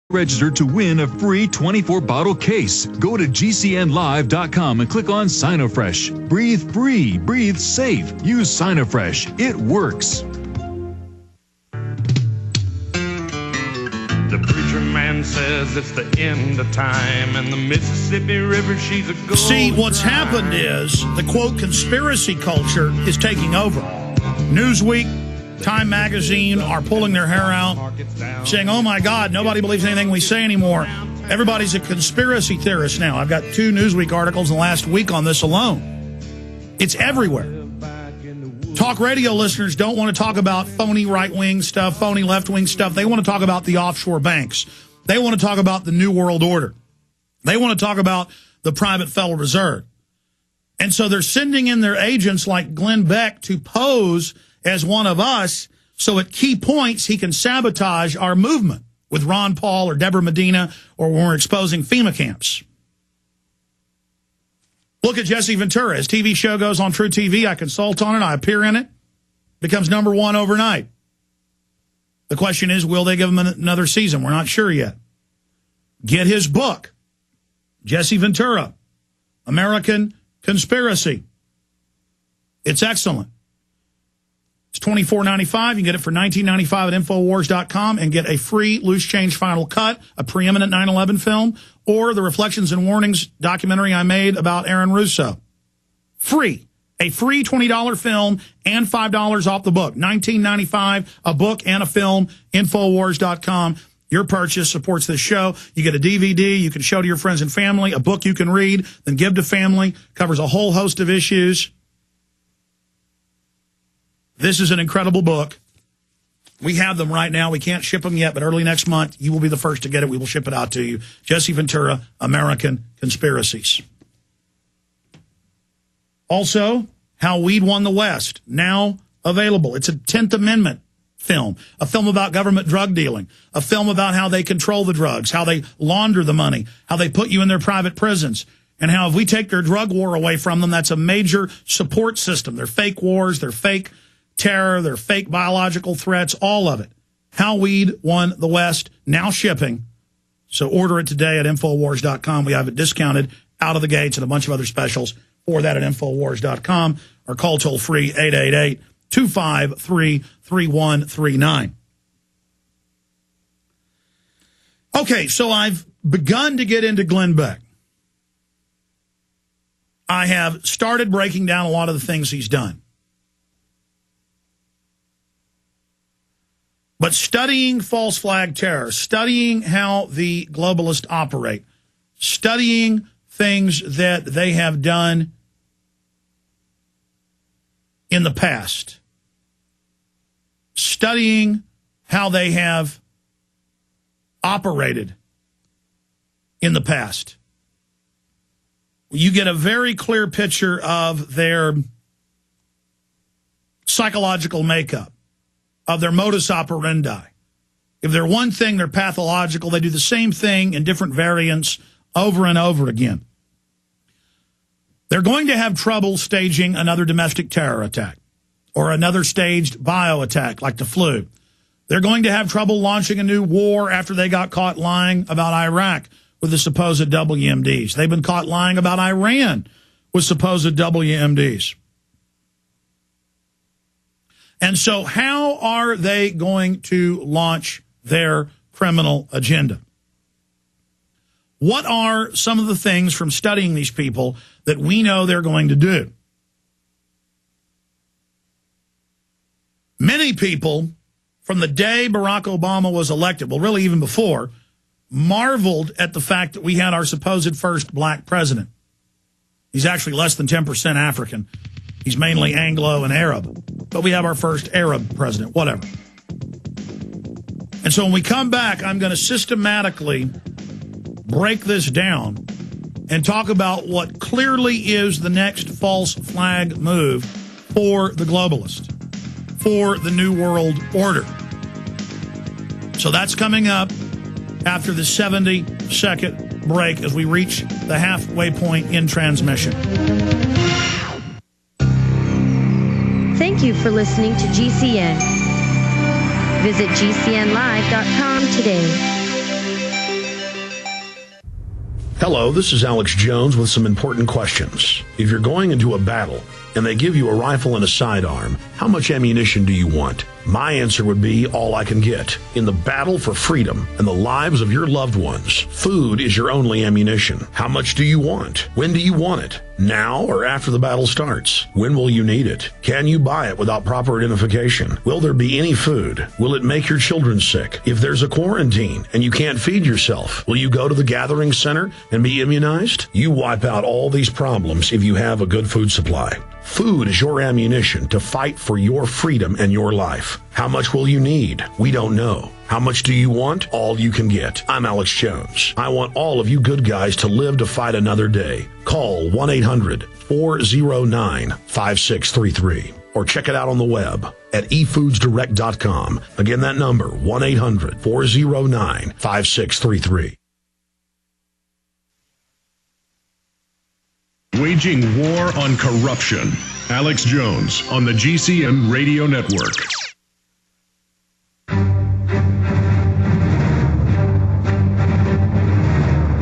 Register to win a free 24-bottle case. Go to GCNlive.com and click on Sinofresh. Breathe free, breathe safe. Use Sinofresh. It works. The preacher man says it's the end of time, and the Mississippi River, she's a gold. See, what's happened is the, quote, conspiracy culture is taking over. Newsweek, Time Magazine are pulling their hair out, saying, oh, my God, nobody believes anything we say anymore. Everybody's a conspiracy theorist now. I've got 2 Newsweek articles in the last week on this alone. It's everywhere. Talk radio listeners don't want to talk about phony right-wing stuff, phony left-wing stuff. They want to talk about the offshore banks. They want to talk about the New World Order. They want to talk about the private Federal Reserve. And so they're sending in their agents like Glenn Beck to pose as one of us, so at key points he can sabotage our movement with Ron Paul or Deborah Medina, or when we're exposing FEMA camps. Look at Jesse Ventura. His TV show goes on True TV. I consult on it. I appear in it. Becomes #1 overnight. The question is, will they give him another season? We're not sure yet. Get his book, Jesse Ventura, American Conspiracy. It's excellent. It's $24.95. You can get it for $19.95 at Infowars.com and get a free Loose Change Final Cut, a preeminent 9/11 film, or the Reflections and Warnings documentary I made about Aaron Russo. Free. A free $20 film and $5 off the book. $19.95, a book and a film, Infowars.com. Your purchase supports this show. You get a DVD you can show to your friends and family, a book you can read, then give to family, covers a whole host of issues. This is an incredible book. We have them right now. We can't ship them yet, but early next month, you will be the first to get it. We will ship it out to you. Jesse Ventura, American Conspiracies. Also, How Weed Won the West, now available. It's a 10th Amendment film, a film about government drug dealing, a film about how they control the drugs, how they launder the money, how they put you in their private prisons, and how if we take their drug war away from them, that's a major support system. Their fake wars, their fake terror, their fake biological threats, all of it. How Weed Won the West, now shipping. So order it today at Infowars.com. We have it discounted out of the gates and a bunch of other specials for that at Infowars.com, or call toll-free 888-253-3139. Okay, so I've begun to get into Glenn Beck. I have started breaking down a lot of the things he's done. But studying false flag terror, studying how the globalists operate, studying things that they have done in the past, studying how they have operated in the past, you get a very clear picture of their psychological makeup, of their modus operandi. If they're one thing, they're pathological. They do the same thing in different variants over and over again. They're going to have trouble staging another domestic terror attack or another staged bio attack like the flu. They're going to have trouble launching a new war after they got caught lying about Iraq with the supposed WMDs. They've been caught lying about Iran with supposed WMDs. And so how are they going to launch their criminal agenda? What are some of the things from studying these people that we know they're going to do? Many people, from the day Barack Obama was elected, well, really even before, marveled at the fact that we had our supposed first black president. He's actually less than 10% African. He's mainly Anglo and Arab. But we have our first Arab president, whatever. And so when we come back, I'm going to systematically break this down and talk about what clearly is the next false flag move for the globalist, for the New World Order. So that's coming up after the 70-second break as we reach the halfway point in transmission. Thank you for listening to GCN. Visit GCNlive.com today. Hello, this is Alex Jones with some important questions. If you're going into a battle and they give you a rifle and a sidearm, how much ammunition do you want? My answer would be all I can get. In the battle for freedom and the lives of your loved ones, food is your only ammunition. How much do you want? When do you want it? Now or after the battle starts? When will you need it? Can you buy it without proper identification? Will there be any food? Will it make your children sick? If there's a quarantine and you can't feed yourself, will you go to the gathering center and be immunized? You wipe out all these problems if you have a good food supply. Food is your ammunition to fight for your freedom and your life. How much will you need? We don't know. How much do you want? All you can get. I'm Alex Jones. I want all of you good guys to live to fight another day. Call 1-800-409-5633 or check it out on the web at efoodsdirect.com. Again, that number, 1-800-409-5633. Waging war on corruption. Alex Jones on the GCN Radio Network.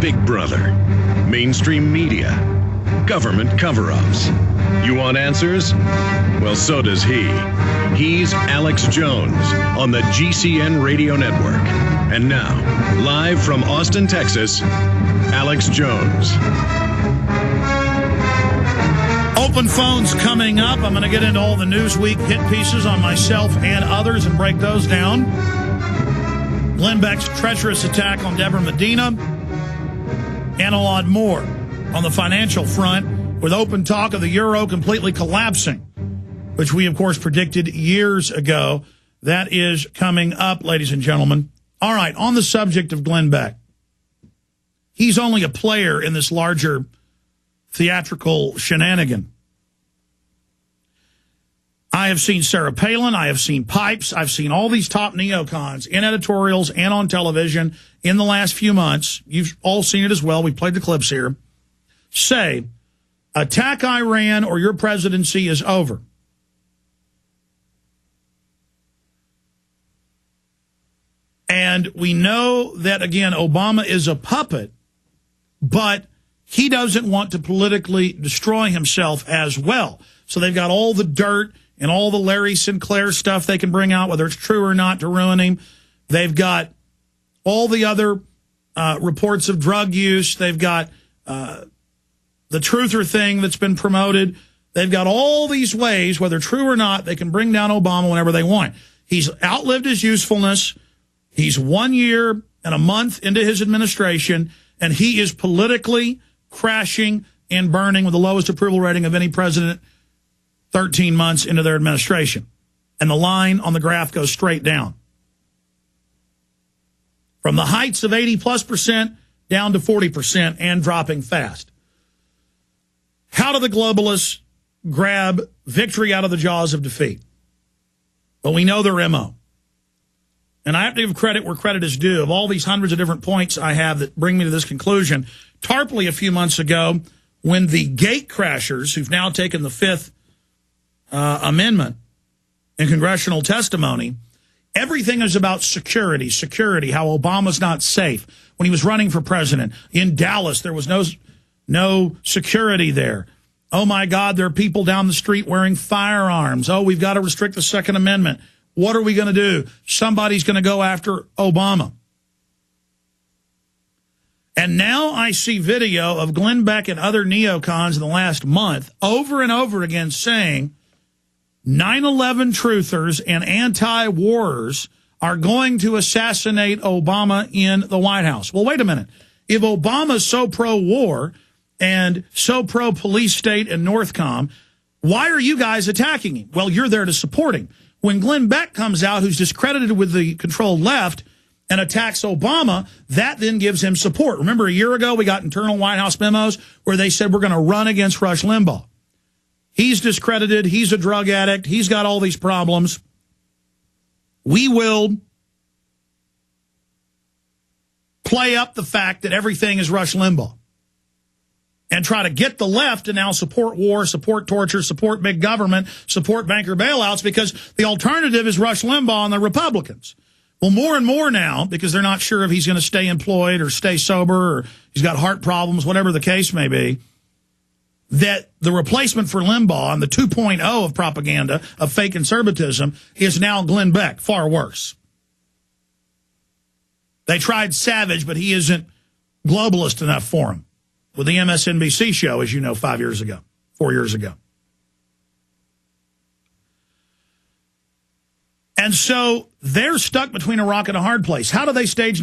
Big Brother, mainstream media, government cover-ups. You want answers? Well, so does he. He's Alex Jones on the GCN Radio Network. And now, live from Austin, Texas, Alex Jones. Open phones coming up. I'm going to get into all the Newsweek hit pieces on myself and others and break those down. Glenn Beck's treacherous attack on Deborah Medina and a lot more on the financial front, with open talk of the euro completely collapsing, which we, of course, predicted years ago. That is coming up, ladies and gentlemen. All right, on the subject of Glenn Beck, he's only a player in this larger theatrical shenanigan. I have seen Sarah Palin, I have seen Pipes, I've seen all these top neocons in editorials and on television in the last few months. You've all seen it as well. We played the clips here. Say, attack Iran or your presidency is over. And we know that, again, Obama is a puppet, but he doesn't want to politically destroy himself as well. So they've got all the dirt and all the Larry Sinclair stuff they can bring out, whether it's true or not, to ruin him. They've got all the other reports of drug use. They've got the truther thing that's been promoted. They've got all these ways, whether true or not, they can bring down Obama whenever they want. He's outlived his usefulness. He's 1 year and a month into his administration, and he is politically crashing and burning with the lowest approval rating of any president 13 months into their administration. And the line on the graph goes straight down. From the heights of 80+% down to 40% and dropping fast. How do the globalists grab victory out of the jaws of defeat? Well, we know their MO. And I have to give credit where credit is due. Of all these hundreds of different points I have that bring me to this conclusion, Tarpley a few months ago, when the gate crashers, who've now taken the Fifth Amendment in congressional testimony, everything is about security, how Obama's not safe. When he was running for president in Dallas, there was no security there. Oh, my God, there are people down the street wearing firearms. Oh, we've got to restrict the Second Amendment. What are we going to do? Somebody's going to go after Obama. And now I see video of Glenn Beck and other neocons in the last month over and over again saying 9/11 truthers and anti-warers are going to assassinate Obama in the White House. Well, wait a minute. If Obama's so pro-war and so pro-police state and Northcom, why are you guys attacking him? Well, you're there to support him. When Glenn Beck comes out, who's discredited with the controlled left, and attacks Obama, that then gives him support. Remember, a year ago, we got internal White House memos where they said we're going to run against Rush Limbaugh. He's discredited. He's a drug addict. He's got all these problems. We will play up the fact that everything is Rush Limbaugh and try to get the left to now support war, support torture, support big government, support banker bailouts, because the alternative is Rush Limbaugh and the Republicans. Well, more and more now, because they're not sure if he's going to stay employed or stay sober or he's got heart problems, whatever the case may be, that the replacement for Limbaugh and the 2.0 of propaganda of fake conservatism is now Glenn Beck, far worse. They tried Savage, but he isn't globalist enough for him with the MSNBC show, as you know, 4 years ago. And so they're stuck between a rock and a hard place. How do they stage